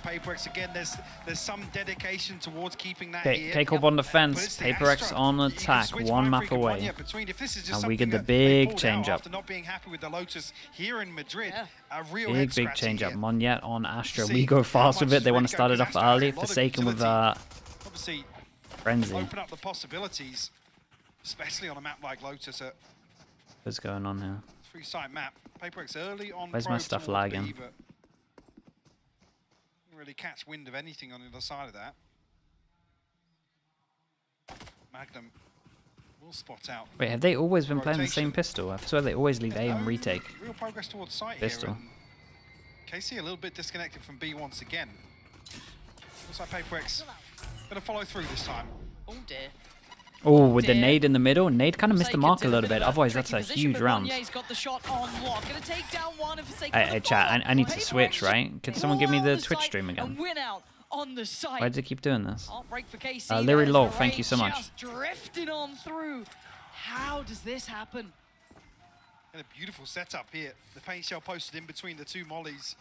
now. Paperx again. There's some dedication towards keeping that Okay, here. K-Corp on defense, Paperx on attack, one map away. And we get the big change up. After not being happy with the Lotus here in Madrid, a real Big change up. Monyet on Astra. See We go fast with it. They want to Rico, start it off because Astra has early. a lot of Forsaken with obviously Frenzy. open up the possibilities, especially on a map like Lotus. What's going on here? 3-side map. Paperx early on. Where's my stuff lagging? B, but didn't really catch wind of anything on the other side of that. Magnum will spot out. Wait, have they always been playing the Rotation. same pistol? I swear they always leave A on retake. Real progress towards site Pistol. here. And KC a little bit disconnected from B once again. Looks like Paperx gonna follow through this time. Oh dear. Oh, with the nade in the middle. Nade kind of missed the mark a little bit. Otherwise, that's a huge round. Got the shot on lock. Gonna take down one of Hey, chat, I need to switch, right? Could someone give me the Twitch stream again? Win out on the site. Why does it keep doing this? Break for KC. Leary Low, thank you so much. Just drifting on through. How does this happen? And a beautiful setup here. The paint shell posted in between the two mollies,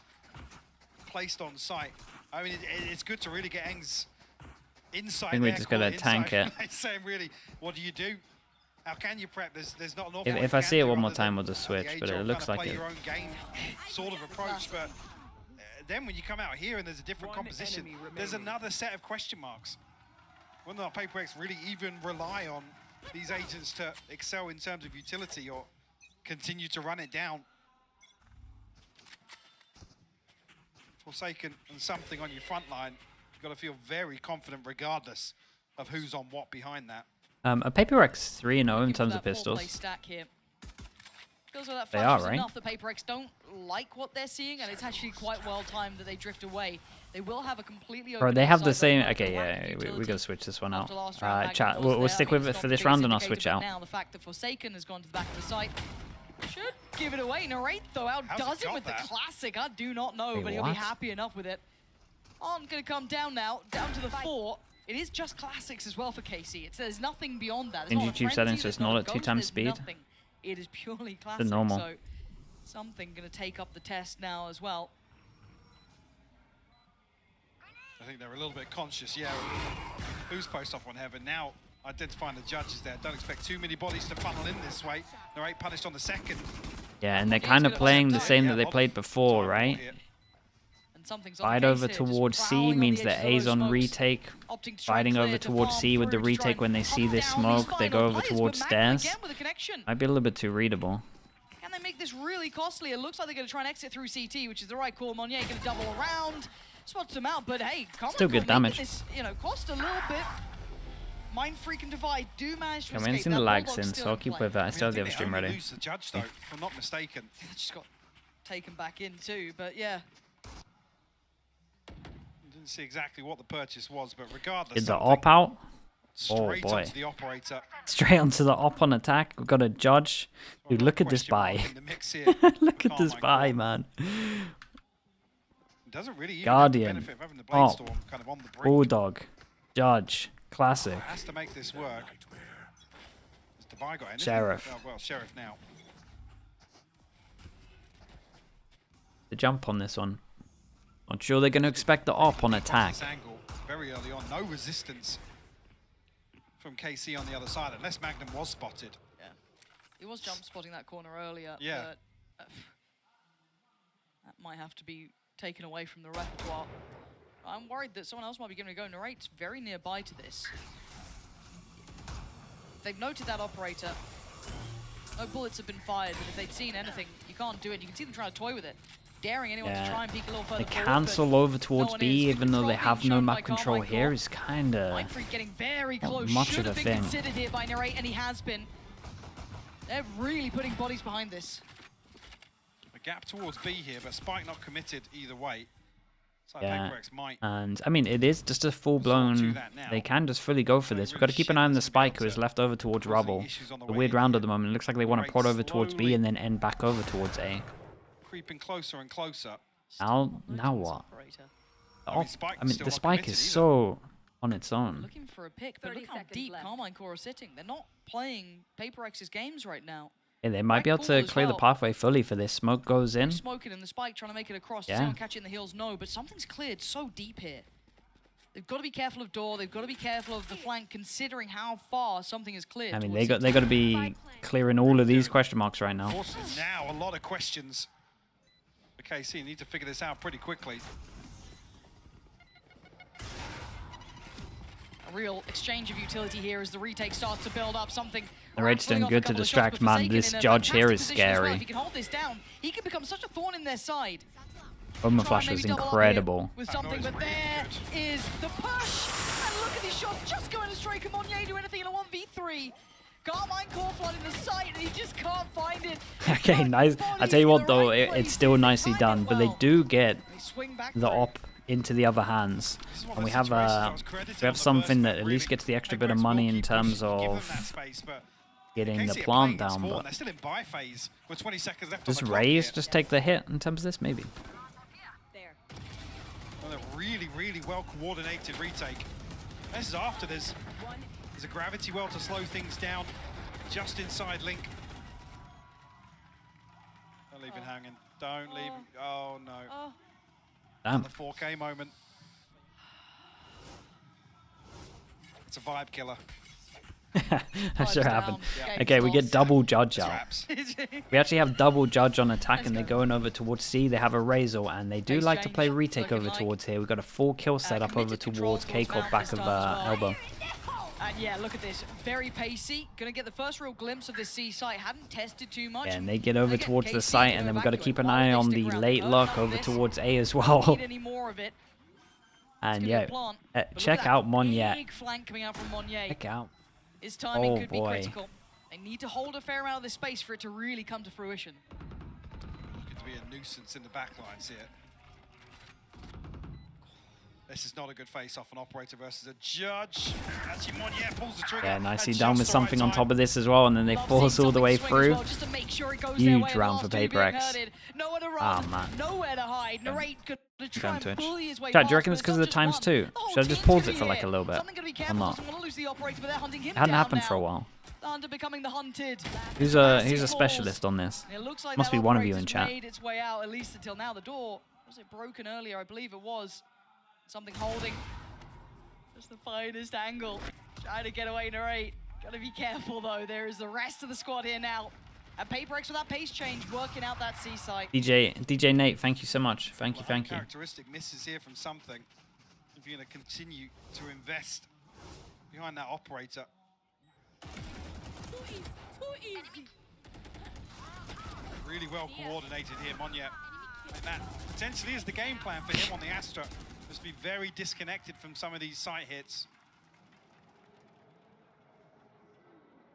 placed on site. I mean, it's good to really get Engs inside. I think we just gotta tank it. Saying really, what do you do? How can you prep? There's not an awful lot If you I can see it do one more other time, than we'll just the switch. But it age-old looks kinda like play it. your own game sort of approach. But then when you come out here and there's a different composition, there's another set of question marks. Whether or not Paperx really even rely on these agents to excel in terms of utility or continue to run it down. Forsaken and something on your front line, you've got to feel very confident regardless of who's on what behind that. A Paperx 3-0 in terms of pistols. Feels like that They flash are, was right? enough. The Paperx don't like what they're seeing, and it's actually quite well timed that they drift away. They will have a completely open Bro, they have the outside same. zone, Okay, but yeah, lack we utility. gotta switch this one out. After last round, Magnum Chat, was we'll there. stick I mean, with it it's for not this the round biggest and I'll indicator, switch but out. Now the fact that Forsaken has gone to the back of the site should give it away. Narrate though outdoes him with the classic. I do not know, Wait, but he'll what? be happy enough with it. On gonna come down now, down to the 4. It is just classics as well for KC. There's nothing beyond that. In There's not a YouTube frenzy, settings, so there's it's not a at 2 ghost, times there's speed. nothing. It is purely classic. normal. So something gonna take up the test now as well. I think they're a little bit conscious, yeah. Who's post off on heaven now? Identifying the judges there. Don't expect too many bodies to funnel in this way. They're 8 punished on the second. Yeah, and they're kind of playing the same that they played before, right? And something's on Fight the case over here, just towards C prowling on means the that edge of A's those on smokes, retake. opting to try Fighting clear over to towards farm C with the through to try retake when they and see hunt this down these smoke. They final go over players, but towards Magnum stairs. again with a connection. Might be a little bit too readable. Can they make this really costly? It looks like they're going to try and exit through CT, which is the right call. Monyet going to double around, spots him out, but hey, Still good damage. This, cost a little bit. Mind Freak and Divide do manage to I mean, escape. it's in the That lag Bulldog's since, still so I'll in keep play. with it. I still have the I other think stream they only ready. lose the judge though, if I'm not mistaken. They just got taken back in too, but yeah. Didn't see exactly what the purchase was, but regardless. Did the something op out? straight boy. onto the operator. Straight onto the op on attack. We've got a judge. Dude, look at this Question mark buy. in the mix here. Look at this Carmine buy, Court. man. Doesn't really even Guardian. have the benefit of having the Oh. Bladestorm kind of on the brink. Bulldog. Judge. Classic. Has to make this work. Has Divide got anything? Sheriff. Oh, well, Sheriff now. The jump on this one. Not sure they're going to expect the op on attack. This angle very early on. No resistance from KC on the other side, unless Magnum was spotted. Yeah. He was jump spotting that corner earlier, Yeah. but that might have to be taken away from the repertoire. I'm worried that someone else might be giving it a go. Narrate's very nearby to this. They've noted that operator. No bullets have been fired, but if they'd seen anything, you can't do it. You can see them trying to toy with it. Daring anyone to try and peek a little further They forward, cancel but over towards no one B, is. even though they Control have being no shown map by control Carmine here, Court. is kind of... Mind Freak getting very not close. much Should of a have been thing. considered here by Narrate, and he has been. They're really putting bodies behind this. A gap towards B here, but Spike not committed either way. So Yeah, Paperx might. and I mean, it is just a full-blown... They can just fully go for this. We've got to keep an eye on the Spike, who is left over towards Rubble. A weird round at the moment. It looks like they want to prod over towards B and then end back over towards A. Creeping closer and closer. Now what? The Spike is so on its own. Looking for a pick, but look how deep Carmine Core are sitting. They're not playing Paperx's games right now. Yeah, they might be able to clear the pathway fully for this. Smoke goes in. Smoking in the spike, trying to make it across. Yeah. Does anyone catch it in the heels? No, but something's cleared so deep here. They've got to be careful of door. They've got to be careful of the flank, considering how far something is cleared. I mean, they got to be clearing all of these question marks right now. Now a lot of questions. Okay, so you need to figure this out pretty quickly. A real exchange of utility here as the retake starts to build up something. Narrate's doing good to distract, man. This judge here is scary. If he can hold this down, he can become such a thorn in their side. Bowman Flash is incredible. With something, but there is the push. And look at these shots just going astray. Can Monnier do anything in a 1v3? Carmine core flood in the sight, and he just can't find it. Okay, nice. I tell you what, though, it's still nicely done. But they do get the op into the other hands, and we have something that at least gets the extra bit of money in terms of getting the plant down. But does Raze just take the hit in terms of this? Maybe. A really, really well coordinated retake. This is after there's a gravity well to slow things down just inside Link. Don't leave it hanging. Don't leave him. Oh no. Damn. The 4K moment. It's a vibe killer. That sure happened. Okay, we get double judge out. We actually have double judge on attack, and they're going over towards C. They have a Razor, and they do like to play retake over towards here. We've got a full kill setup over towards K-Corp back of elbow. And yeah, look at this. Very pacey. Gonna get the first real glimpse of the C site. Hadn't tested too much. Yeah, and they get over towards the site, and then we've got to keep an eye on the late luck over towards A as well. And yeah, check out Monnier. Check out. His timing could be critical. They need to hold a fair amount of this space for it to really come to fruition. Looking to be a nuisance in the backlines here. This is not a good face-off, an operator versus a judge. Actually, Monnier pulls the trigger. Yeah, nicely done with something on top of this as well, and then they force all the way through. Huge round for Paper X. Oh man. Nowhere to hide. Narrate could try and bully his way. Chad, do you reckon it's because of the times two? Should I just pause it for like a little bit? Or not? It hadn't happened for a while. Hunter becoming the hunted. Who's a specialist on this? Like must be one of you in chat. Made its way out, at least until now. The door, was it broken earlier? I believe it was. Something holding. Just the finest angle. Trying to get away, Narrate. Gotta be careful though. There is the rest of the squad here now. And Paper X with that pace change, working out that C site. DJ Nate, thank you so much. Thank you. Characteristic misses here from something. If you're going to continue to invest behind that operator. Too easy. Really well coordinated here, Monnier. And that potentially is the game plan for him on the Astra. Must be very disconnected from some of these site hits.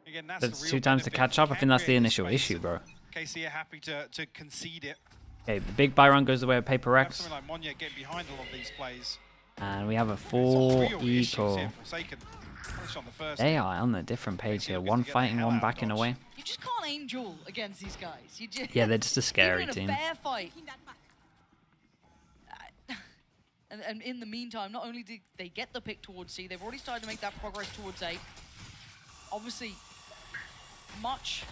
Again, that's 2 times to catch up. I think that's the initial issue, bro. KC are happy to concede it. Okay, the big buy run goes the way of Paper X. Something like Monnier getting behind a lot of these plays. And we have a full eco. They are on a different page here. One fighting, one backing away. You just can't aim duel against these guys. Yeah, they're just a scary team. team. In a fair fight. And in the meantime, not only did they get the pick towards C, they've already started to make that progress towards A. Obviously, much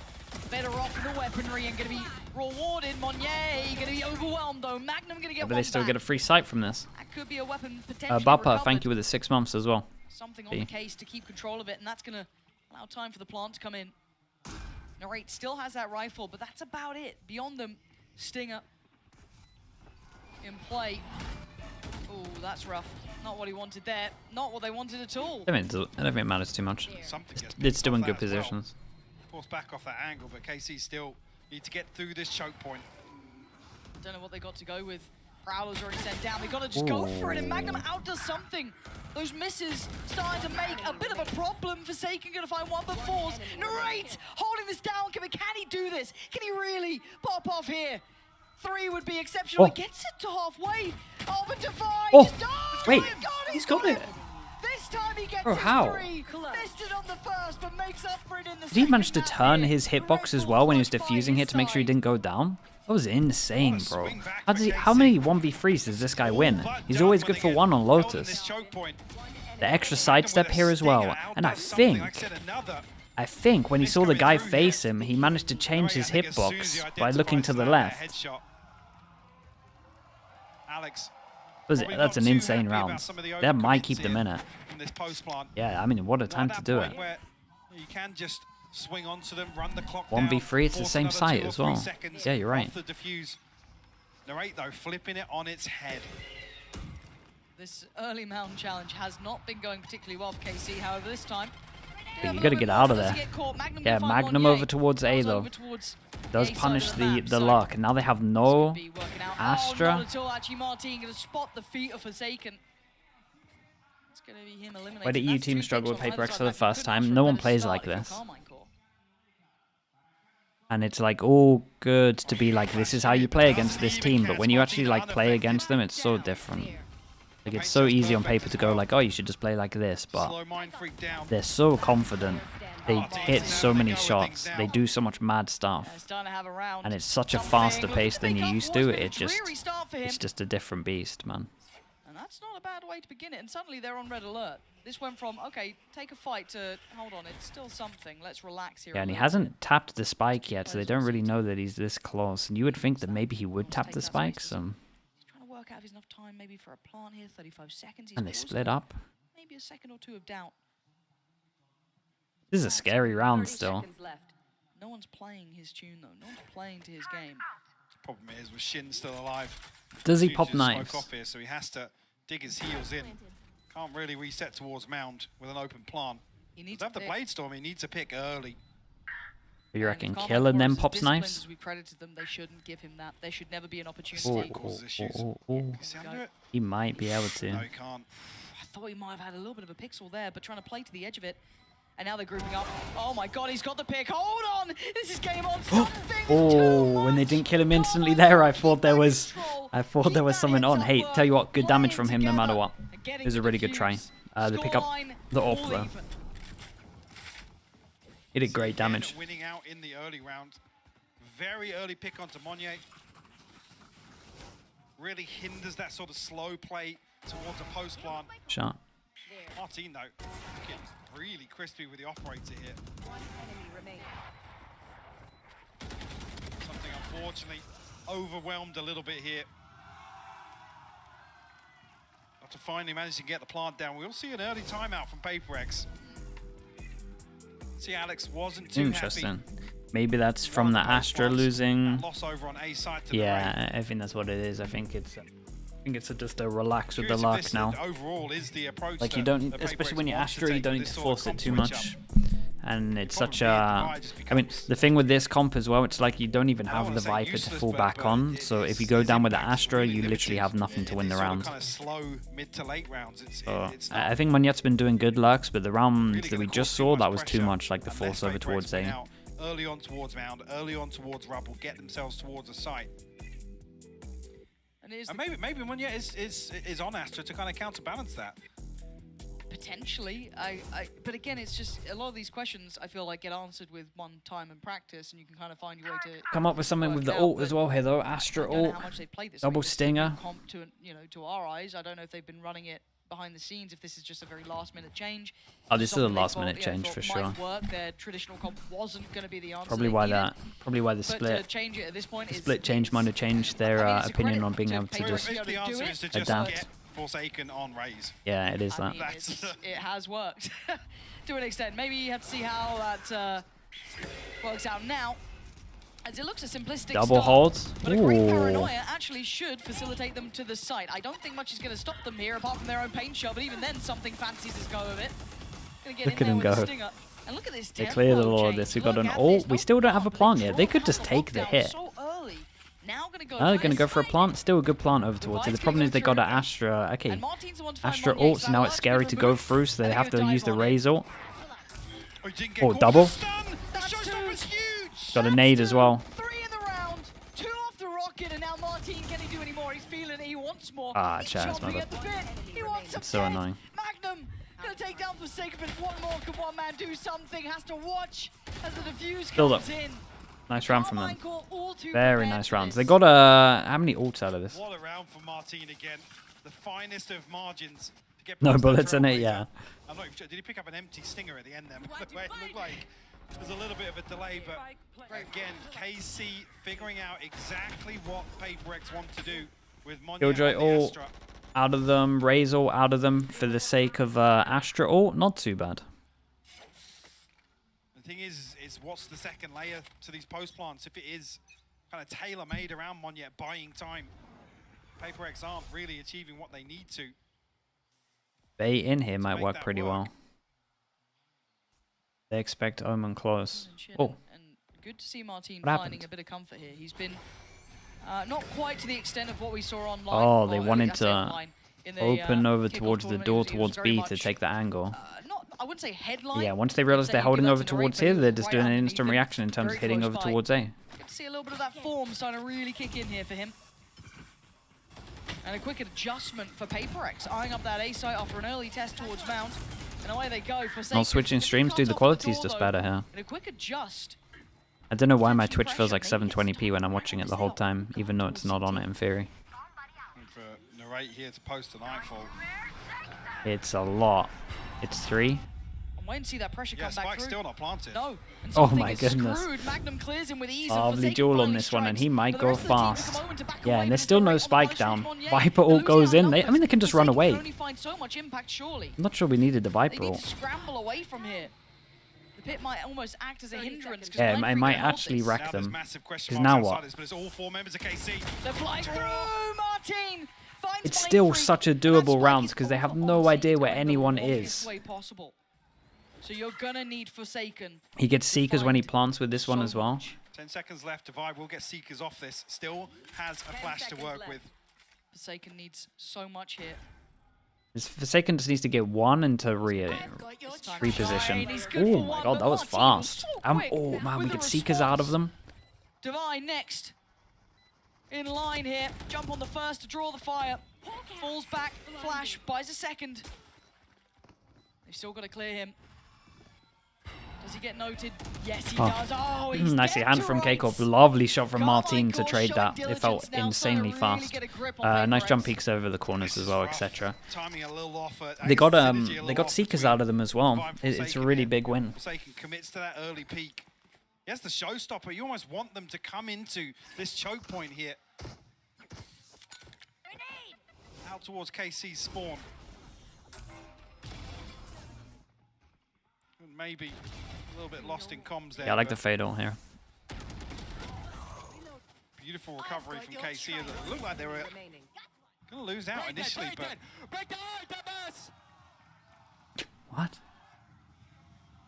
better off in the weaponry and going to be rewarded. Monnier going to be overwhelmed though. Magnum going to get but they still get a free sight from this. That could be a weapon potentially Bappa, thank you with the 6 months as well. Something on the case to keep control of it, and that's going to allow time for the plant to come in. Narrate still has that rifle, but that's about it. Beyond them, Stinger in play. Oh, that's rough. Not what he wanted there. Not what they wanted at all. I don't think it matters too much. It's still in good positions. Of course, back off that angle, but KC still need to get through this choke point. Don't know what they got to go with. Prowler's already sent down. They got to just go for it, and Magnum outdoes something. Those misses starting to make a bit of a problem. Forsaken going to find 1x4s. Narrate holding this down. Can he do this? Can he really pop off here? 3 would be exceptional. He gets it to halfway. Over to 5. Wait, he's got it. This time he gets how? 3. Missed it on the first, but makes up for it in the Did he manage to turn his hitbox as well when he was defusing it to make sure he didn't go down? That was insane, bro. How many 1v3s does this guy win? He's always good for 1 on Lotus. The extra sidestep here as well. And I think I think when he saw the guy face him, he managed to change his hitbox by looking to the left. Alex, That's an insane round. That might keep them in it. Yeah, I mean, what a time to do it. You can just swing onto them, run the clock 1v3, it's the same site as well. Yeah, you're right. Narrate though, flipping it on its head. This early mountain challenge has not been going particularly well for KC. However, this time, but you got to get out of there. Yeah, Magnum over towards A though. Does punish the luck. And now they have no Astra. Not at all. Actually, Martin going to spot the feet of Forsaken. It's going to be him eliminated. Why did EU team struggle with Paper X for the first time? No one plays like this. And it's like all good to be like, this is how you play against this team. But when you actually like play against them, it's so different. Like it's so easy on paper to go like, oh, you should just play like this. But they're so confident. They hit so many shots. They do so much mad stuff. And it's such a faster pace than you used to. It's just a different beast, man. And that's not a bad way to begin it. And suddenly they're on red alert. This went from, okay, take a fight to, hold on, it's still something. Let's relax here. Yeah, and he hasn't tapped the spike yet, so they don't really know that he's this close. And you would think that maybe he would tap the spike. So. He's trying to work out if he's enough time maybe for a plant here, 35 seconds. And they split up. Maybe a second or two of doubt. This is a scary round still. No one's playing his tune though. No one's playing to his game. The problem is with Shin still alive. Does he pop knives? Off here, so he has to dig his heels in. Can't really reset towards Mound with an open plant. He needs to have the Blade Storm. He needs to pick early. You reckon kill and then pops knives? We credited them. They shouldn't give him that. There should never be an opportunity. He might be able to. No, he can't. I thought he might have had a little bit of a pixel there, but trying to play to the edge of it. And now they're grouping up. Oh my god, he's got the pick. Hold on! This is game on. Oh, when they didn't kill him instantly there, I thought there was something on. Hey, tell you what, good damage from him no matter what. It was a really good try. They pick up the AWP though. He did great damage. Winning out in the early round. Very early pick onto Monye. Really hinders that sort of slow play towards a post plant. Shot. Martin though, getting really crispy with the operator here. Something unfortunately overwhelmed a little bit here. After finally managing to get the plant down, we'll see an early timeout from Paper X. See, Alex wasn't too interesting. Maybe that's from the Astra losing. Loss over on A side to yeah, I think that's what it is. I think it's just a relax with the luck now. Overall is the approach like you don't, especially when you're Astra, you don't need to force it too much. And it's such a, I mean, the thing with this comp as well, it's like you don't even have the Viper to fall back on. So if you go down with the Astra, you literally have nothing to win the round. So I think Monyet's been doing good lurks, but the round that we just saw, that was too much, like the force over towards A. Early on towards Mound, early on towards Rubble, get themselves towards a site. And maybe Monyet is on Astra to kind of counterbalance that. Potentially, but again, it's just a lot of these questions I feel like get answered with one time and practice, and you can kind of find your way to come up with something with the ult as well here though. Astra ult, double stinger. To, you know, to our eyes, I don't know if they've been running it behind the scenes, if this is just a very last-minute change. Oh, this is a last-minute change for sure. Their traditional comp wasn't going to be the answer. Probably why the split. Change it at this point. The split change might have changed their opinion on being able to just adapt. Forsaken on Raze. Yeah, it is that. It has worked to an extent. Maybe you have to see how that works out now. As it looks a simplistic double holds. But a great paranoia actually should facilitate them to the site. I don't think much is going to stop them here apart from their own paint shot, but even then something fancies his go of it. Look at him go. And look at this. They cleared a lot of this. We got an ult. We still don't have a plant yet. They could just take the hit. Now they're going to go for a plant. Still a good plant over towards it. The problem is they got an Astra. Okay. Astra ult, so now it's scary to go through, so they have to use the Raze ult. Oh, double. Got a nade as well. 3 in the round, 2 off the rocket, and now Martin, can he do any more? He's feeling it, he wants more. Ah, Chaz, mother. It's so annoying. Magnum gonna take down Forsaken, but one more. Can one man do something? Has to watch as the defuse comes in. Nice round from them. Very nice rounds. They got how many ults out of this? What a round for Martin again. The finest of margins. To get no bullets in it, yeah. I'm not even sure. Did he pick up an empty stinger at the end there? The way it looked like. There's a little bit of a delay, but again, KC figuring out exactly what PaperX want to do with Monya Killjoy and the all Astra. out of them, Raze all out of them for the sake of Astra ult. Not too bad. The thing is what's the second layer to these post plants? If it is kind of tailor-made around Monya, buying time, PaperX aren't really achieving what they need to. Bait in here might make work that pretty work. well. They expect Omen close. Oh, And good to see Martin What finding happened? a bit of comfort here. He's been not quite to the extent of what we saw online. Oh, they or, wanted I say to online, in the, open over kickoff towards the tournament. door He was towards very B to much, take the angle. not, I wouldn't say headline. Yeah, once they I'd realize say they're he'd holding give over that to Narrate, towards but he here, was they're just right doing an underneath instant him. reaction in terms Very of hitting close over by. towards A. Good to see a little bit of that form starting to really kick in here for him. And a quick adjustment for PaperX, eyeing up that A site after an early test towards Mount. And away they go for Not switching streams, dude, the quality's just better here. And a quick adjust. I don't know why my Twitch feels like 720p when I'm watching it the whole time, even though it's not on it in theory. And for Narrate here to post an Nightfall. It's a lot. It's 3. I'm waiting to see that pressure Yeah, come back Spike's through. still not planted. No. And Oh something my is goodness. screwed. Magnum clears him with ease. Lovely duel on this one, and he might go fast. Yeah, and and there's still no spike down. Viper ult goes in. I mean, they can just run away. Only find so much impact, surely. I'm not sure we needed the They Viper need ult. to scramble away from here. The pit might almost act as a hindrance. 'Cause Yeah, it Mindfreak might can hold actually this. wreck Now there's them. massive question 'Cause marks now outside what? this, but it's all 4 members of KC. They're flying through. Martin finds It's still Mindfreak, such a and that doable spike round is because they have on no scene idea to where win the anyone obvious is. way possible. So you're gonna need Forsaken. He gets Seekers when he find plants with this one so as well. much. 10 seconds left. Divide will get Seekers off this. Still has a flash to work with. Forsaken needs so much here. Forsaken just needs to get one into This time reposition. Shine, he's good Oh for my one, god, but that was Martin fast. so quick Oh man, we with get the Seekers out of response. them. Divine next. In line here. Jump on the first to draw the fire. Falls back. Flash. Buys a second. They've still got to clear him. Does he get noted? Yes, he does. Oh, he's Nicely dead hand to from rights. Keikov. Lovely shot from Martin to Carmichael trade showing that. It felt diligence now, insanely starting to really fast. get a grip on Nice PaperX. jump peeks over the corners This as is well, rough. etc. Timing a little off at They got synergy a they little got off Seekers between out of them as well. Divine and It's a Forsaken really here. big win. Forsaken commits to that early peak. Yes, the showstopper. You almost want them to come into this choke point here. Out towards KC's spawn. Maybe a little bit lost in comms there. Yeah, I like the but fatal here. beautiful recovery from KC. It looked like they were going to lose out initially, but What?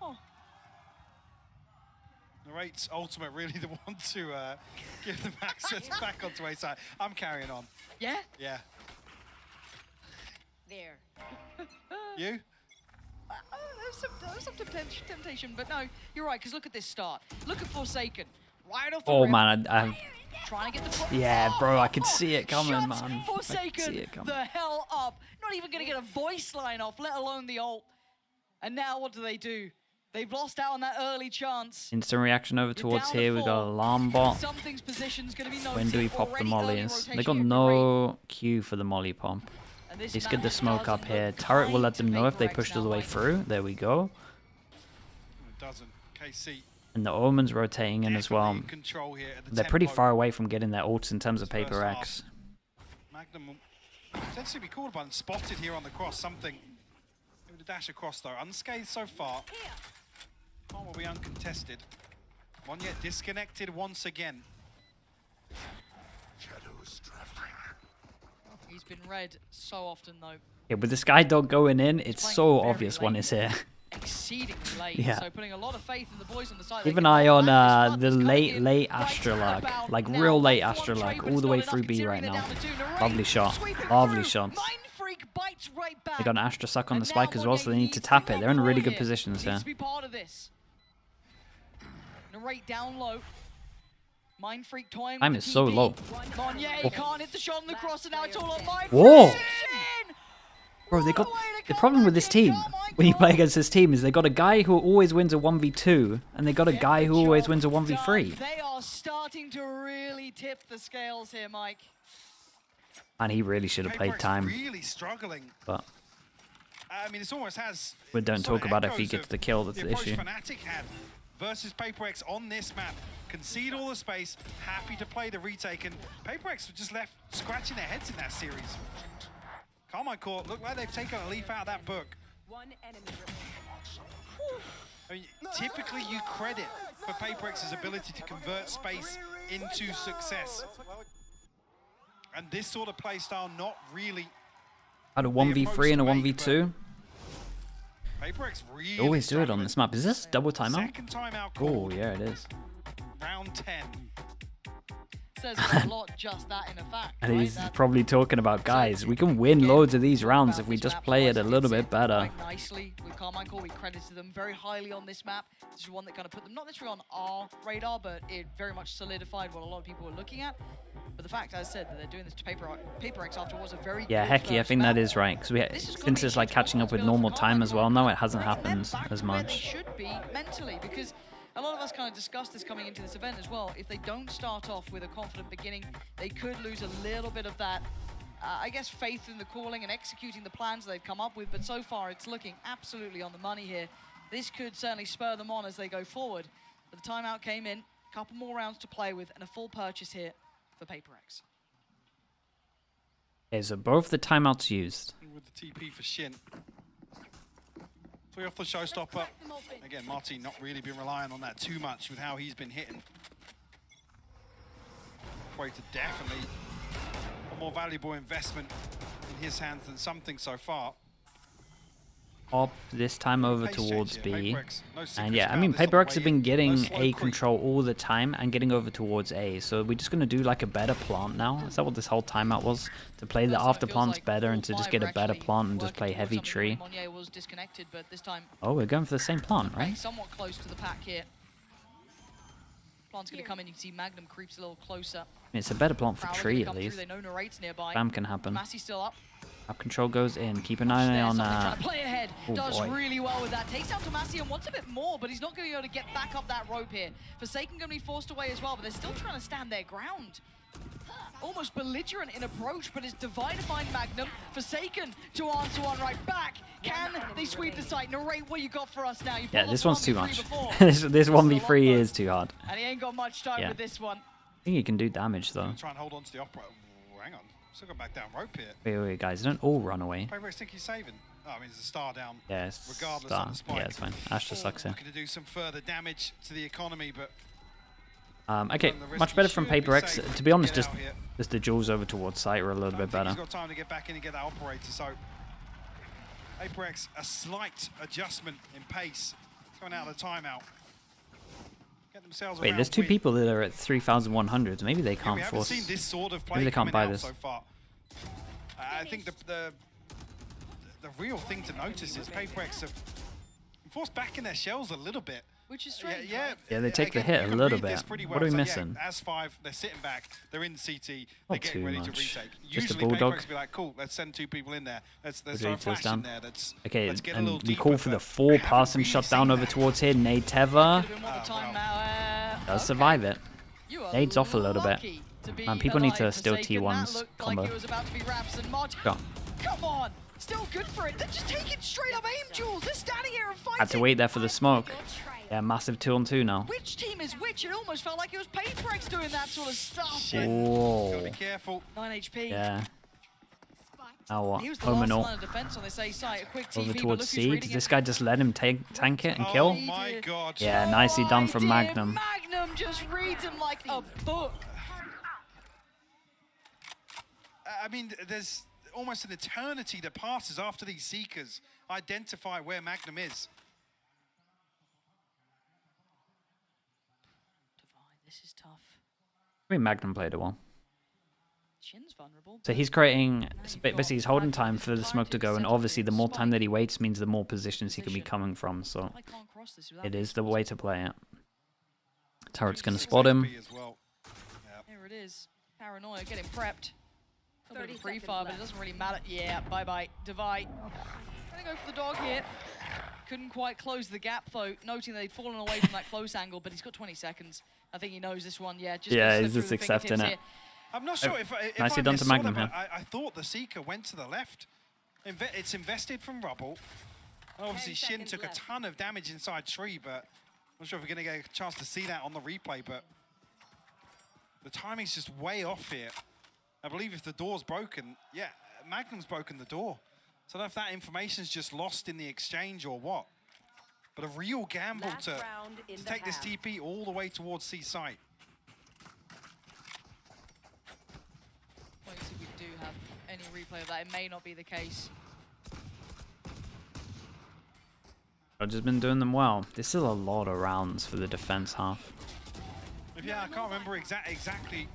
Oh, Narrate's ultimate really the one to give them access back onto A side. I'm carrying on. yeah? Yeah. There. You? There's some temptation, but no, you're right, because look at this start. Look at Forsaken. Right off the Oh rip, man, I trying to get the yeah, bro, I could see it coming, Shut man. I could see Forsaken it coming. the hell up. Not even going to get a voice line off, let alone the ult. And now what do? They've lost out on that early chance. Instant reaction over towards down to here. We got 4. alarm bot. Something's position's going to be noticed. When do we pop the Already early mollies? They rotation got here from no Q for the molly pump. Raid. And this Let's map get the smoke up doesn't here. look Turret will kind let to them know if they PaperX pushed all now, the way Mike. through. There we go. It doesn't. KC And the Omen's rotating in as well. definitely in control here at the They're pretty tempo. far away from getting their ults in terms of First Paper half. X. Magnum will potentially be called upon. Spotted here on the cross. Something. Able to dash across though. Unscathed so far. One will be uncontested. One yet disconnected once again. He's been read so often though. Yeah, with the Sky Dog going in, it's playing so very obvious one late. is here. Exceedingly late. Yeah. So putting a lot of faith in the boys on the side. Keep They an can eye roll on back this the flood that's late coming in. Right Astralag. about Like now. real late 1-1 Astralag. trade, but All it's the not way enough, through B considering right they're now. down to 2. Narrate Lovely shot. sweeping Lovely through. shots. Mindfreak bites right back. They got an Astra suck on And the spike now as well, Monye so they need needs to tap be it. They're in on really board good here. positions Needs here. to be part of this. Narrate down low. Mindfreak toying Time with is the so TP. low. Monye Oh. can't hit the shot on the cross, and now it's all on Mindfreak. Whoa! Bro, they What got a way to the come problem back with this in, team Carmichael. when you play against this team is they got a guy who always wins a 1v2 and they got a guy who always wins a 1v3. They are starting to really tip the scales here, Mike. And he really should have played Paperwork's time, really struggling. but I mean, this almost has. we don't sort talk of about it if he echoes gets of the kill. That's the the approach issue. Fnatic had versus PaperX on this map. Concede all the space, happy to play the retake, and PaperX were just left scratching their heads in that series. Carmine Court look like they've taken a leaf out of that book. One enemy I mean, typically you credit for PaperX's ability to convert space into success. And this sort of play style not really. At a 1v3 and a 1v2. PaperX really Always do it on this map. Is this double timeout? Second timeout Oh, called. yeah, it is. Round 10. Says a lot, just that in a fact. And right? he's That's probably talking about, guys, we can win loads of these rounds if we just play it a little bit better. Quite nicely with Carmine Court, we credited them very highly on this map. This is one that kind of put them not necessarily on our radar, but it very much solidified what a lot of people were looking at. But the fact, as I said, that they're doing this to PaperX after was a very Yeah, good Hecky, I first think that map. is right. Because since it's like catching up with normal time as well now, it hasn't happened as Where they much. should be mentally, because a lot of us kind of discussed this coming into this event as well. If they don't start off with a confident beginning, they could lose a little bit of that, I guess, faith in the calling and executing the plans they've come up with. But so far, it's looking absolutely on the money here. This could certainly spur them on as they go forward. But the timeout came in, a couple more rounds to play with, and a full purchase here for PaperX. Okay, so both the timeouts used. With the TP for Shin. 3 off the showstopper. Again, Marty not really been relying on that too much with how he's been hitting. Equator definitely a more valuable investment in his hands than something so far. Up this time over Pace towards change here. B. PaperX, no And secrets yeah, I about mean, this on the PaperX have way been in. getting No slow A creep. control all the time and getting over towards A. So we're just going to do like a better plant now. Is that what this whole timeout was? To play the First time after it feels plants like better 4 and to just 5 get a are better actually plant and just working play towards heavy something. tree. Monnier was disconnected, but this time Oh, we're going for the same plant, okay, right? somewhat close to the pack here. Plant's going to come in. You can see Magnum creeps a little closer. I mean, it's a better plant for Prowler tree gonna at come least. through. They know Narrate's nearby. Bam can happen. Massey still up. Up control goes in. Keep an eye There, on something trying to play ahead. oh Does boy. really well with that. Takes out Tomasi and wants a bit more, but he's not going to be able to get back up that rope here. Forsaken going to be forced away as well, but they're still trying to stand their ground. Almost belligerent in approach, but it's Divide to find Magnum. Forsaken to answer one right back. Can they sweep the site? Narrate what you got for us now. Yeah, this one's too much. Before. this 1v3 is too hard. And he ain't got much time Yeah. with this one. I think you can do damage though. Try and hold on to the operator. Hang on. Still got back down rope here. Wait, guys, don't all run away. PaperX think he's saving. Oh, I mean, there's a star down. Yeah, it's Regardless star. of the spike. Yeah, it's fine. Ash just sucks here. Looking to do some further damage to the economy, but Okay, the risk much he better from should be PaperX. safe To be honest, get just out here. the duels over towards site were a little I bit think better. he's got time to get back in and get that operator. So PaperX, a slight adjustment in pace coming out of the timeout. Get themselves Wait, around there's 2 with- people that are at 3,100. Maybe they Yeah, can't we haven't force. seen this sort of play Maybe they can't coming buy out this. so far. I think the real thing to notice is PaperX have forced back in their shells a little bit. Which is strange. Yeah, Yeah, they take the again, hit you a can little read this bit. pretty What are we So, yeah, missing? as 5, they're sitting back, they're in CT, they're Not getting too ready much. to retake. Just a Usually bulldog. PaperX be like, cool, let's send 2 people in there. Let's Would throw you a flash down? in there. Okay, let's get a and little we deeper, call for the but full we pass haven't and really shutdown seen over that. towards here. Nade Teva Could've been more the Oh, time well. now. does Okay. survive it. You are Nade's off a little bit. lucky to be Man, people need to alive, steal Forsaken. T1's That looked combo. Like it was about to be Raps and Mod. Go. Come on, still good for it. They're just taking straight up aim duels. They're standing here and fighting. Had to wait there for the smoke. Yeah, massive 2-on-2 now. Which team is which? It almost felt like it was PaperX doing that sort of stuff. Shit. Whoa. Gotta be careful. 9 HP. Yeah. Now what? He was the Home last and all. line of defense on this A site. A quick TP, Over but towards look who's C. reading Does it. this guy just let him tank it and Oh kill? my did. god. Yeah, nicely done from My Magnum. dear, Magnum just reads him like a book. I mean, there's almost an eternity that passes after these Seekers identify where Magnum is. Divide, this is tough. I mean, Magnum played it well. Shin's vulnerable. So he's creating, basically he's holding time for the smoke to go, and obviously the more time that he waits means the more positions he can be coming from, so I can't cross this without it is this. the way to play it. Turret's going to 6 spot him. HP as well. Yep. Here it is. Paranoia, getting prepped. A little bit 30 of a pre-fire, seconds but it doesn't really matter. Yeah, bye-bye. Divide. Gonna go for the dog here. Couldn't quite close the gap, though, noting they'd fallen away from that close angle, but he's got 20 seconds. I think he knows this one, yeah. Just Yeah, gonna he's slip just through the accepting fingertips it. here. I'm not sure if Nicely I done to missaw Magnum that, here. but I thought the Seeker went to the left. It's invested from rubble. Obviously, 10 Shin seconds took left. a ton of damage inside tree, but Not sure if we're going to get a chance to see that on the replay, but the timing's just way off here. I believe if the door's broken, yeah, Magnum's broken the door. So I don't know if that information's just lost in the exchange or what. But a real gamble to take this TP all the way towards C site. Well, you see, we do have any replay of that. It may not be the case. I've just been doing them well. This is a lot of rounds for the defense half. Yeah, I can't remember exactly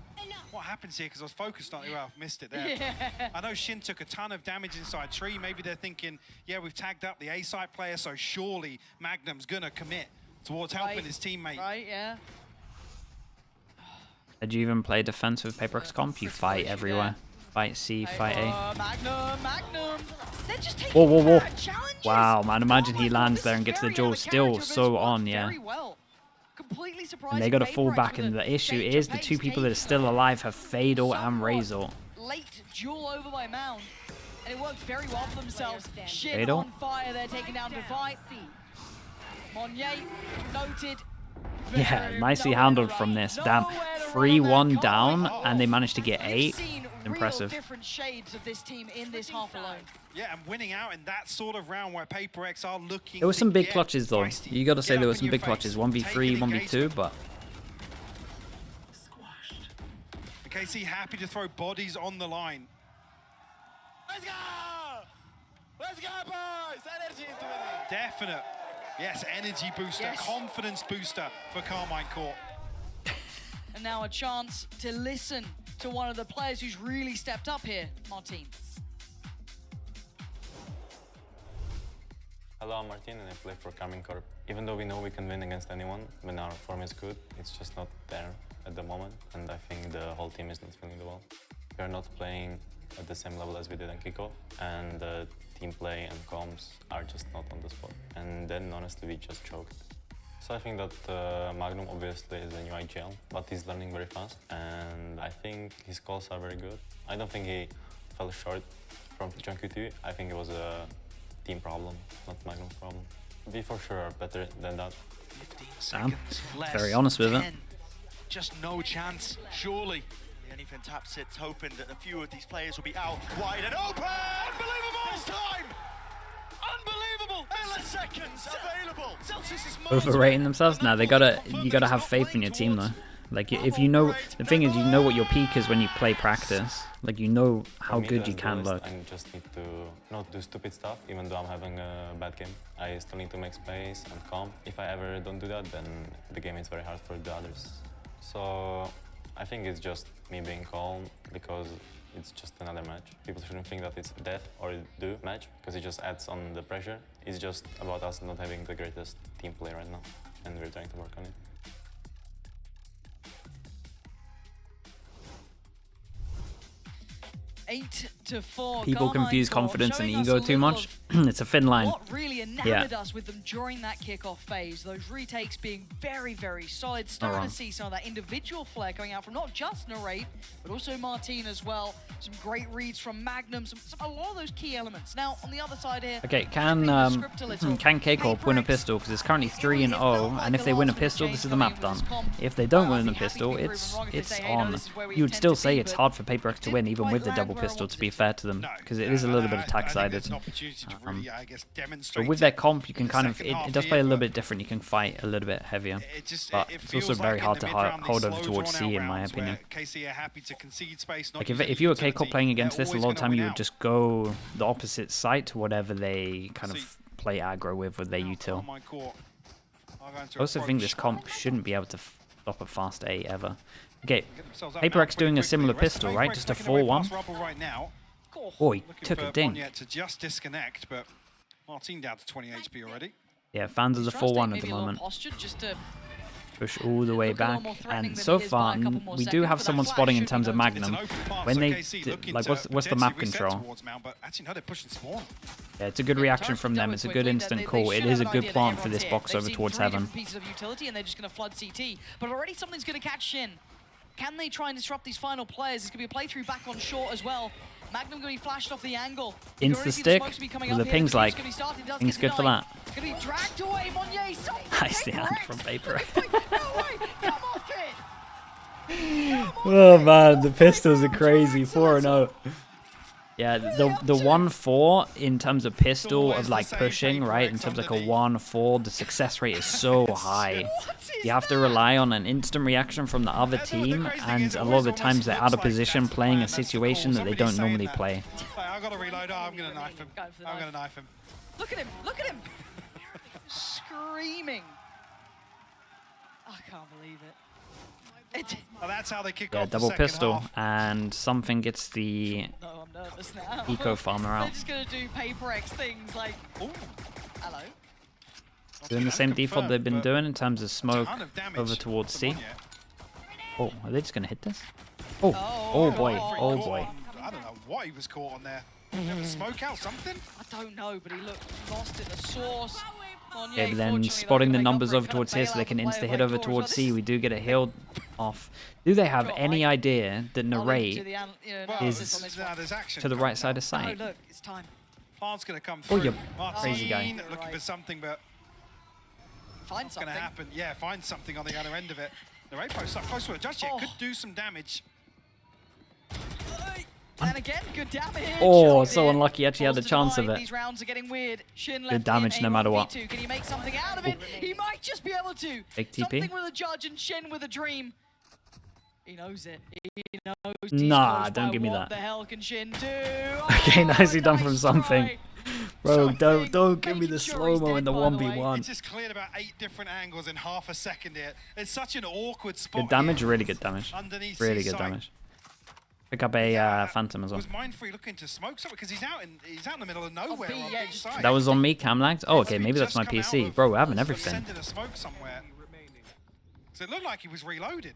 what happens here because I was focused on it. Well, I've missed it there. Yeah. I know Shin took a ton of damage inside tree. Maybe they're thinking, yeah, we've tagged up the A site player, so surely Magnum's gonna commit towards helping his teammate. Right, yeah. Did you even play defense with PaperX comp? You fight everywhere. Fight C, fight A. Magnum. They're just taking Whoa. challenges. Wow, man, imagine he lands This there is and gets the very duel. on the Still character, so but it's on, worked yeah. very well. Completely And they got to fall surprising back, PaperX and with the issue change is of the pace, two people that are taking still alive have Fatal and somewhat Razor. Late duel over by Mound, and it worked very well for themselves. Shin Fatal. on fire, they're taking down Divide. Monnier noted. Yeah, Boom, nicely nowhere handled to from run. this. Damn, Nowhere to run 3-1 on that down, card. and they managed to get We've 8. seen Impressive. real different shades of this team in this half alone. Yeah, and winning out in that sort of round where PaperX are looking. There were some big get clutches though. feisty, You got to say get there up were in some your big face, clutches. 1v3, take an 1v2, but And KC happy to throw bodies on the line. Let's go! Let's go, boys! Energy into it. Definite. Yes, energy booster, Yes. confidence booster for Carmine Court. And now a chance to listen to one of the players who's really stepped up here, Martin. Hello, I'm Martin and I play for Carmine Corp. Even though we know we can win against anyone when our form is good, it's just not there at the moment, and I think the whole team is not feeling the well. We are not playing at the same level as we did in kickoff, and the team play and comms are just not on the spot. And then honestly, we just choked. So I think that Magnum obviously is a new IGL, but he's learning very fast, and I think his calls are very good. I don't think he fell short from John Q2. I think it was a team problem, not Magnum's problem. We for sure are better than that. 15 Sam, seconds less. very honest with it. 10. Just no chance, surely. Anything tap sits hoping that a few of these players will be out wide and open! Unbelievable! This time! Unbelievable! Milliseconds available! Celsius is overrating themselves. Now you gotta have faith in your team though. Like if you know, the thing is, you know what your peak is when you play practice. Like you know how For me, good as you can duelist, look. I just need to not do stupid stuff, even though I'm having a bad game. I still need to make space and calm. If I ever don't do that, then the game is very hard for the others. So I think it's just me being calm because it's just another match. People shouldn't think that it's a death or a do match because it just adds on the pressure. It's just about us not having the greatest team play right now, and we're trying to work on it. Eight to 4. People Carmine confuse Court confidence and showing us ego a too little much. of It's a thin line. What really enamored us with them during that kickoff phase, those retakes being very, very solid. Starting wrong. to see some of that individual flair coming out from not just Narrate, but also Martin as well. Some great reads from Magnum, a lot of those key elements. Now, on the other side here, Okay, flipping the script a little, can K-Corp win a pistol? Because it's currently 3-0, and if they win a pistol, this is the map done. If they don't win a pistol, it's on. You would still say it's hard for PaperX to win, even with the double pistol, to be fair to them, because it is a little bit attack-sided. But with their comp, you can kind of, it does play a little bit different. You can fight a little bit heavier, but it's also very hard to hold over towards C, in my opinion. Like if you were K-Corp playing against this, a lot of time you would just go the opposite side to whatever they kind of play aggro with their util. I also think this comp shouldn't be able to stop a fast A ever. Okay, PaperX doing a similar pistol, right? Just a 4-1. Oh, he took a ding. To just disconnect, but Martin down to 20 HP already. Yeah, fans of the 4-1 at the moment. Push all the way back, and so far we do have someone spotting in terms of Magnum. When they like, what's the map control? Yeah, it's a good reaction from them. It's a good instant call. It is a good plant for this box over towards heaven. Pieces of utility, and they're just going to flood CT. But already something's going to catch Shin. Can they try and disrupt these final players? It's going to be a playthrough back on short as well. Magnum going to be flashed off the angle. Insta stick with the pings like. Things good for that. Gonna be dragged away, Monye. Nice the hand from Paper. No way! Come off it! Oh man, the pistols are crazy. 4-0. Yeah, the 1-4 in terms of pistol of like pushing, right? In terms of like a 1-4, the success rate is so high. You have to rely on an instant reaction from the other team, and a lot of the times they're out of position playing a situation that they don't normally play. I gotta reload. Oh, I'm gonna knife him. I'm gonna knife him. Look at him! Look at him! Screaming. I can't believe it. Well, that's how they kick Yeah, off double the second pistol, half. and something gets the No, I'm nervous now. eco farmer They're out. just gonna do Paper X things like, ooh, hello. Doing the same default they've been doing in terms of smoke Ton of damage over towards from C. Monye. Oh, are they just gonna hit this? Oh, oh boy, oh boy. I don't know what he was caught on there. Have a smoke out something? I don't know, but he looked lost in the sauce. Okay, but then spotting the numbers over towards here so they can insta-hit over towards C. We do get a heal off. Do they have any idea that Narrate is to the right side of sight? Look, it's time. Plant's gonna come Oh, through. you Martin crazy guy. looking for something, but Find what's gonna something. happen? Yeah, find something on the other end of it. The Ray post up close to it. Just yet could do some damage. And again, good damage. Oh, Shot so in. unlucky. Actually had Falls a to chance of divide. it. These rounds are getting weird. Shin Good left damage in, no matter what. A1v2. Can he make something out of it? He might just be able to. Big TP. Something with a judge and Shin with a dream. He knows it. He knows he's Nah, close don't by. give me What that. the hell can Shin do? Okay, nicely done nice from something. try. Bro, Something. don't give me the Making sure he's slow-mo in dead, the by the way. 1v1. It's just cleared about 8 different angles in half a second here. It's such an awkward spot. Good damage, here. really good damage. Underneath Really C good side. damage. Pick up a Phantom as well. Was Mindfree looking to smoke something because he's out in the middle of nowhere B, on yeah, B just- side. That was on me, cam lagged. Oh, okay, maybe that's Just my come out PC. of- Bro, we're having everything. Sending a smoke somewhere. So it looked like he was reloading.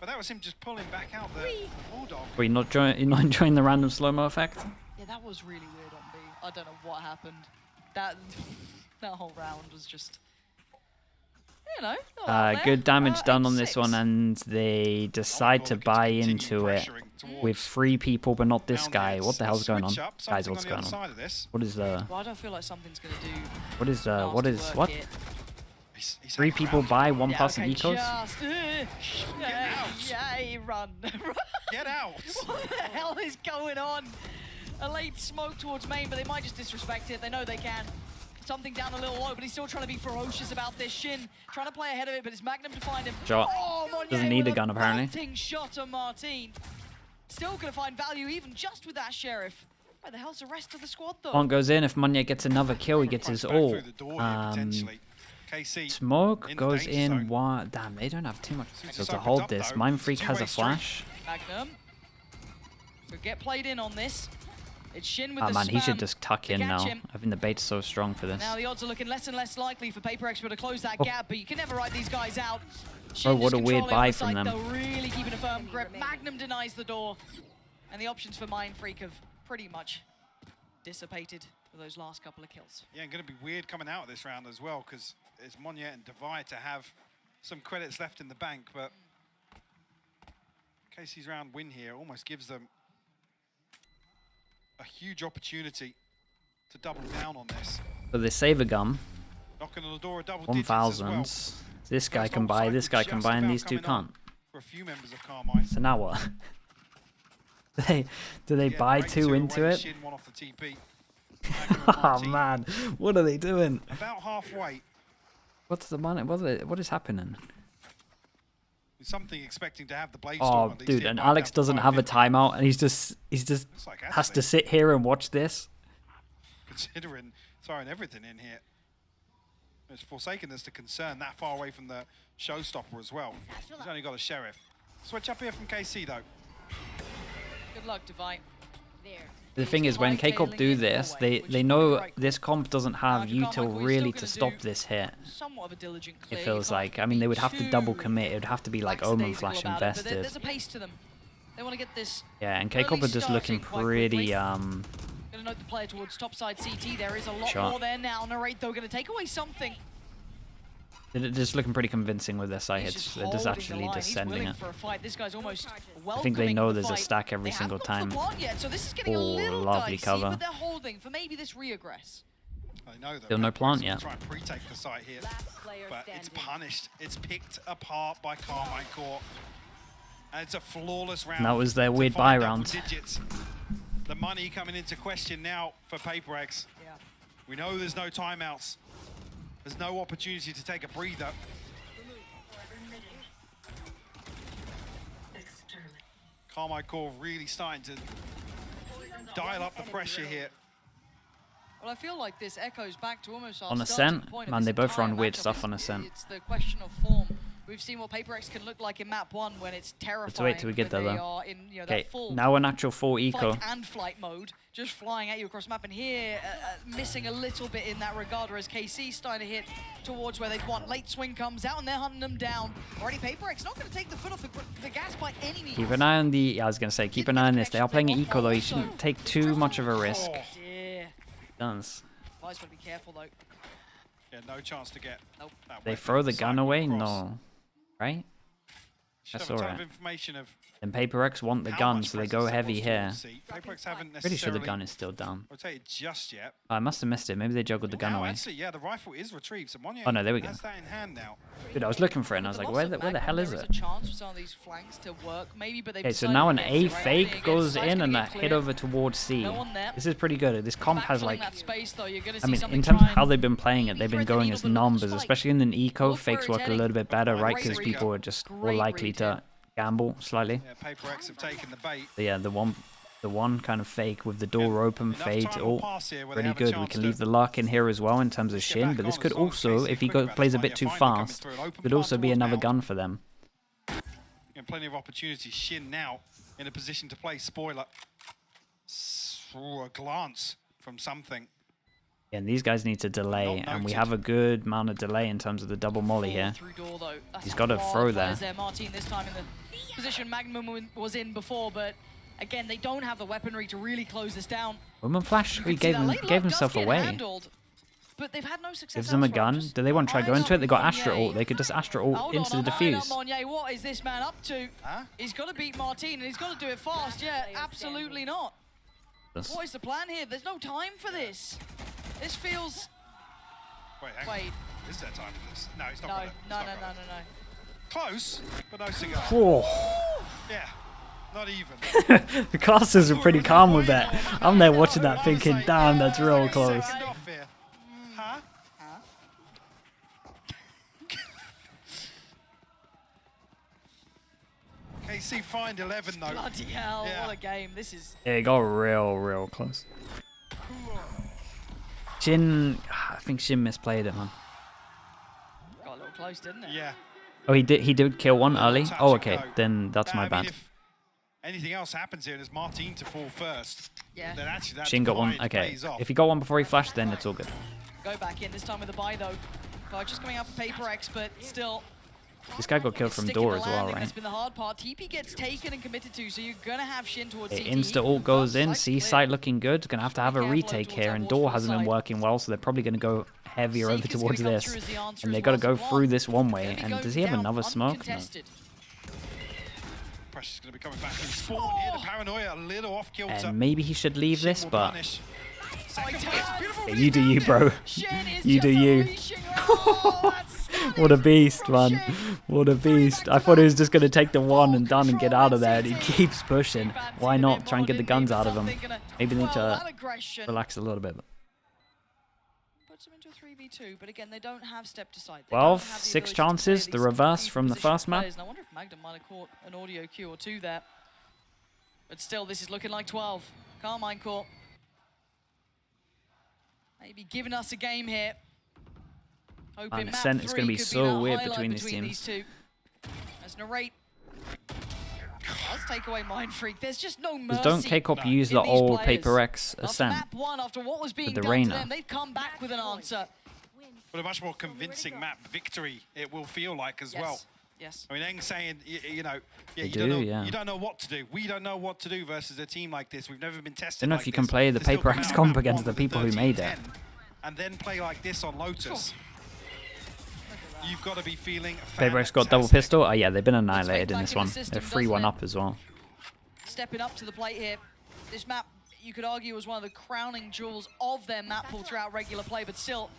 But that was him just pulling back out the Bulldog. Were you not enjoying the random slow-mo effect? Yeah, that was really weird on B. I don't know what happened. That whole round was just, you know. not out there. Good damage done on this 8-6. one, and they decide to buy into it with 3 people, but not this guy. What the hell's going on? Guys, what's going on? What is Well, I don't feel like something's gonna do. what is nasty work here. 3 people buy, 1 person okay, ecos? just, yeah, run. Get out! What the hell is going on? A late smoke towards main, but they might just disrespect it. They know they can. Something down a little low, but he's still trying to be ferocious about this. Shin trying to play ahead of it, but it's Magnum to find him. Shot. Oh, Monye Doesn't need with a gun, apparently. belting shot on Martin. Still going to find value even just with that Sheriff. Where the hell's the rest of the squad, though? One goes in. If Munye gets another kill, he gets his Back ult. through the door here, potentially. KC Smoke in the goes danger in. zone. One. Damn, they don't have too much Soon as to this opens hold up, this. though, Mind it's a Freak has two-way a flash. Magnum. Could get played in on this. It's Shin with Oh the man, he should spam just tuck to in catch now. him. I think the bait's so strong for this. Now the odds are looking less and less likely for Paper Expert to close that Oh. gap, but you can never write these guys out. Bro, Shin what just a weird controlling buy the from site, them. though, really keeping a firm grip. Magnum denies the door. And the options for Mind Freak have pretty much dissipated for those last couple of kills. Yeah, and going to be weird coming out of this round as well because it's Monye and Divide to have some credits left in the bank, but Casey's round win here almost gives them a huge opportunity to double down on this. So they save a gun. Knocking on the door of double digits 1,000. as well. This guy First can buy, onside this was guy can just buy, and about these two coming on can't. For a few members of Carmine. So now what? do they Yeah, buy right 2 into away, it? Shin, one off the TP. Magnum and Oh Martin man, what are they doing? About halfway. What's the money? What is happening? Something expecting to have the blade Oh, storm at least dude, here, and right Alex down to doesn't have a 550. timeout, and he's just Looks like has to Ashley, sit here and watch this. considering throwing everything in here. It's Forsakenness to concern that far away from the showstopper as well. He's only got a Sheriff. Switch up here from KC though. Good luck, Divine. The thing is, when K-Corp do this, they know this comp doesn't have util really to stop this hit. Somewhat of a diligent It clear. feels You can't like. I mean, they would have to be double too commit. It would have to be like Omen lackadaisical Flash about it, but invested. there's a pace to them. They want to get this. Yeah, and K-Corp are just looking pretty Gonna note the player towards topside CT. There is a lot Shot. more there now. Narrate though, gonna take away something. They're just looking pretty convincing with their side He's hits. just They're just holding the actually line. just He's sending willing it. for a fight. This guy's almost I think they know welcoming the there's a fight. stack every They single haven't gone for time. the plant yet, so this is getting a Oh, little lovely dicey, cover. but they're holding for maybe this reaggress. I know that Still no plant Paper Rex yet. will try and pre-take the site here, but it's punished. It's picked apart by Carmine Court. And it's a flawless round. And that was their to weird find buy double round. digits. The money coming into question now for Paper Rex. Yeah. We know there's no timeouts. There's no opportunity to take a breather. Carmine Court really starting to dial up the pressure here. Well, I feel like this echoes back to almost our On starting Ascent, point of man, this they both entire run weird matchup. stuff on Ascent. It's the question of form. We've seen what Paper Rex can look like in map 1 when it's terrifying. Let's wait till we get when there, they though. are in, you know, Okay, that full now an actual full eco. fight and flight mode, just flying at you across the map. And here, missing a little bit in that regard, whereas KC starting to hit towards where they'd want. Late swing comes out, and they're hunting them down. Already, Paper Rex not going to take the foot off the gas by any means. Keep an eye on the... Yeah, I was going to say, keep an eye on this. They are playing an eco, though. You shouldn't take too much of a risk. Oh, Yeah. Guns. Vice got to be careful, though. yeah, no chance to get Nope. that They weapon throw the sight gun away? across. No. Right? Should That's have a ton alright. of information of Then Paper Rex want the how gun, much so they presence go there heavy was here. towards C. Paper Rex haven't Pretty sure the necessarily gun is still down. rotated just yet. Oh, I must have missed it. Maybe they juggled the gun Wow, away. actually, yeah, the rifle is retrieved. So Monya Oh, no, there we go. has that in hand now. Dude, I was looking for it, and I was like, where the hell is there it? a chance for some of these flanks to work, maybe, but they've Okay, so decided now an against A it, right? fake Being goes against, in and a Side's gonna hit get over towards C. No one there. This is pretty good. This comp has Backfilling like... that space, though, you're gonna I see mean, something in terms of try how and they've been playing it, they've been thread the going needle as to the numbers, spike. especially in an eco. Look where Fakes it's work a heading. little bit better, right? Great Because recon. people are just more Great likely recon. to gamble slightly. Yeah, Paper Rex have taken the bait. But yeah, the one kind of fake with the door open, Enough fade, time will all pass here where they pretty have a good. We chance can to leave the luck in here as well in terms of get Shin, back but this on could as well. also, Casey if he quick about plays a this bit one. too Yeah, finally coming fast, through. An open could path also be towards another Mount. gun for them. And plenty of opportunities. Shin now in a position to play spoiler. Ooh, a glance from something. Yeah, and these guys need to delay, Not and we noted. have a good amount of delay in terms of the double molly here. Through door, though. That's He's a gotta lot of throw players there. Martin this time in the position Magnum was in before, but again, they don't have the weaponry to really close this down. Woman Flash, You he can see that late gave love himself does get away. handled, but they've had no success Gives them a elsewhere. gun. Just Do they want to try go eyeing into it? up They got Monye. Astra ult. They could just Astra ult Hold into on, the I'm eyeing up defuse. Monye. What is this man up to? Huh? He's got to beat Martin, and he's got to do it fast. Yeah, absolutely not. This- What is the plan here? There's no time for this. This feels... Wait, hang on. Wait. Is there time for this? No, it's not. No, got it. It's no, not no, got no, it. no, no. Close, but no cigar. Whoa. Yeah, not even. The casters are pretty calm with that. I'm there watching that thinking, damn, that's real close. Second off here. Huh? KC find 11 though. Bloody hell, Yeah. what a game. This is... Yeah, it got real close. Shin, I think Shin misplayed it, man. Got a little close, didn't it? Yeah. Oh, he did kill one early? Touch Oh, and okay, go. then that's I my mean, bad. if anything else happens here and it's Martin to fall first, Yeah. then actually that Shin got one, divide okay. pays off. If he got one before he flashed, then it's all good. Go back in, this time with a buy, though. Just coming out for Paper X, but still... This guy got killed from sticking door the as well, landing, right? That's been the hard part. TP gets taken and committed to, so you're going to have Shin towards Okay, CT. Insta ult goes in, Site's C clear. site looking good. Gonna have to have a Careful retake towards here, that and waterfall door hasn't been side. working well, so they're probably gonna go heavier over Seeker's gonna towards come this. through as the answer And they as gotta well, go so through one. this one way. Gonna be And going does he have down another smoke? No. uncontested. Pressure's going to be coming back in spawn here. The paranoia a little off kilter. And maybe he should leave Shin this, will but punish. Second place. Beautiful yeah, you do you, bro. Shin is You just do you. unleashing- Oh, that's What a beast, from man. Shin. What a beast. I thought he was just going to take the one and done and get out of there, and he keeps pushing. Why not try and get the guns out of him? Maybe they need to relax a little bit. Puts them into a 3v2, but again, they don't have step to side. 12, 6 chances, the reverse from the first map. And I wonder if Magnum might have caught an audio cue or two there. But still, this is looking like 12. Carmine Court. Maybe giving us a game here. Hoping map Ascent is 3 gonna be could so that weird highlight between these these teams. two. As Narrate does take away Mind Freak. There's just no mercy. Just don't K-Cop in use the these old players. Paper X After Ascent. map 1, after what was being the done Reyna. to them, they've come back with an answer. But a much more convincing map victory it will feel like as well. Yes. I mean, Eng's saying, you know, They yeah, you don't know, do, yeah. you don't know what to do. We don't know what to do versus a team like this. We've never been tested. Don't know like if you this. can play the To still Paper come X out comp map against one the people who with made it. 13-10 and then play like this on Lotus. You've got to be feeling Paper X got double fantastic. pistol. Oh yeah, they've been annihilated in back this in the one. system, They're doesn't 3-1 it? up as well. Stepping up to the plate here. This map you could argue was one of the crowning jewels of their map pool throughout regular play, but still.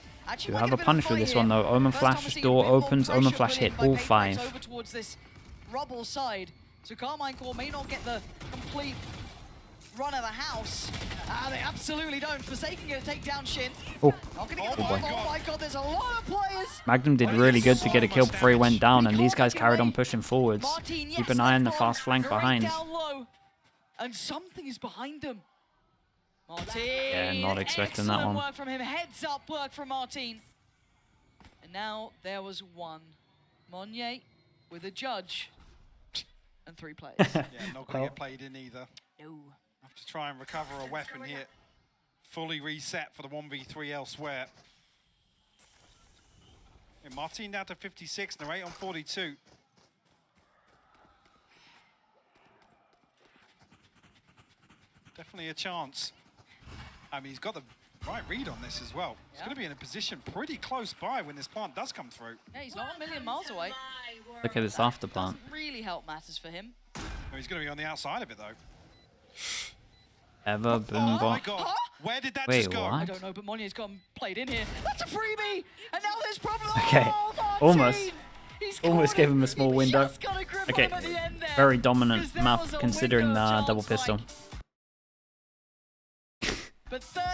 Do have a punish for this one though. Omen Flash's door opens. Omen Flash hit all 5. Over towards this rubble side, so Carmine Core may not get the complete run of the house. They absolutely don't. Forsaken gonna take down Shin. Oh. Not gonna get the bomb. Oh my god, there's a lot of players. Magnum did really good to get a kill before he went down, and these guys carried on pushing forwards. Keep an eye on the fast flank behind. Down low, and something is behind them. Martin. Yeah, not expecting that one. Work from him. Heads up work from Martin. And now there was one. Monye with a judge and 3 players. Yeah, not going to get played in either. No. Have to try and recover a weapon here. Fully reset for the 1v3 elsewhere. And Martin down to 56, Narrate on 42. Definitely a chance. I mean, he's got the right read on this as well. He's going to be in a position pretty close by when this plant does come through. Yeah, he's not a million miles away. Look at this after plant. Doesn't really help matters for him. No, he's going to be on the outside of it, though. Ever boom Oh my bot. god, where did that Wait, just go? what? I don't know, but Monye's got him played in here. That's a freebie! And now there's problem. Okay, Oh, almost. He's Almost gave him a small He window. just got a grip on Okay, him at the end there, very dominant 'cause there map was a considering window of the double chance, pistol. But